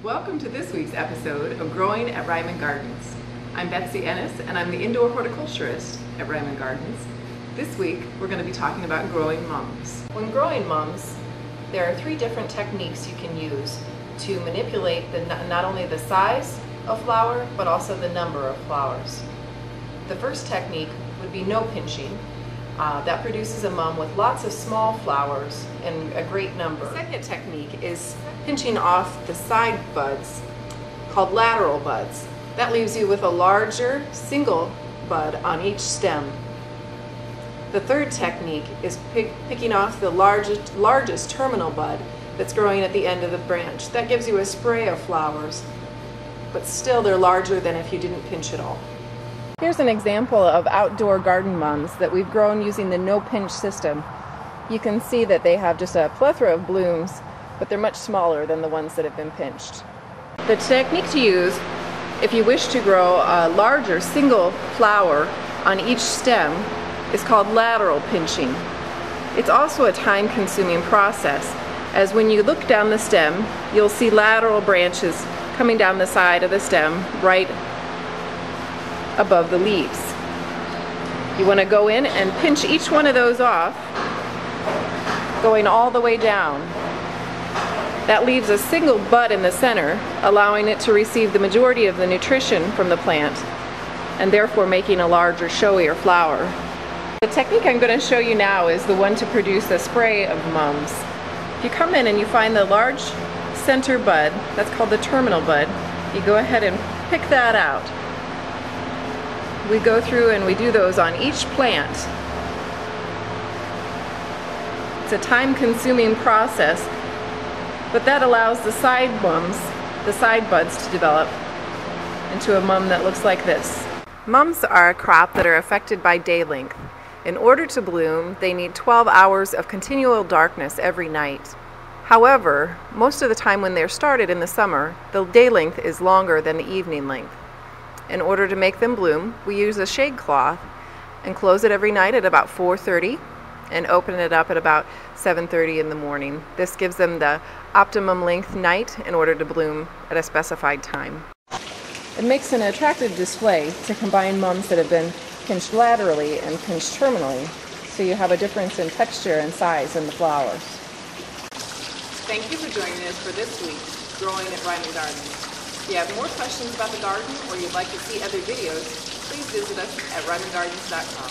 Welcome to this week's episode of Growing at Reiman Gardens. I'm Betsy Eness and I'm the indoor horticulturist at Reiman Gardens. This week we're going to be talking about growing mums. When growing mums, there are 3 different techniques you can use to manipulate not only the size of flower but also the number of flowers. The first technique would be no pinching. That produces a mum with lots of small flowers in a great number. The second technique is pinching off the side buds, called lateral buds. That leaves you with a larger single bud on each stem. The third technique is picking off the largest terminal bud that's growing at the end of the branch. That gives you a spray of flowers, but still they're larger than if you didn't pinch at all. Here's an example of outdoor garden mums that we've grown using the no-pinch system. You can see that they have just a plethora of blooms, but they're much smaller than the ones that have been pinched. The technique to use if you wish to grow a larger single flower on each stem is called lateral pinching. It's also a time-consuming process, as when you look down the stem, you'll see lateral branches coming down the side of the stem right above the leaves. You want to go in and pinch each one of those off, going all the way down. That leaves a single bud in the center, allowing it to receive the majority of the nutrition from the plant, and therefore making a larger, showier flower. The technique I'm going to show you now is the one to produce a spray of mums. If you come in and you find the large center bud, that's called the terminal bud, you go ahead and pick that out. We go through and we do those on each plant. It's a time-consuming process, but that allows the side mums, the side buds, to develop into a mum that looks like this. Mums are a crop that are affected by day length. In order to bloom, they need 12 hours of continual darkness every night. However, most of the time when they're started in the summer, the day length is longer than the evening length. In order to make them bloom, we use a shade cloth and close it every night at about 4:30 and open it up at about 7:30 in the morning. This gives them the optimum length night in order to bloom at a specified time. It makes an attractive display to combine mums that have been pinched laterally and pinched terminally, so you have a difference in texture and size in the flowers. Thank you for joining us for this week's Growing at Reiman Gardens. If you have more questions about the garden or you'd like to see other videos, please visit us at reimangardens.com.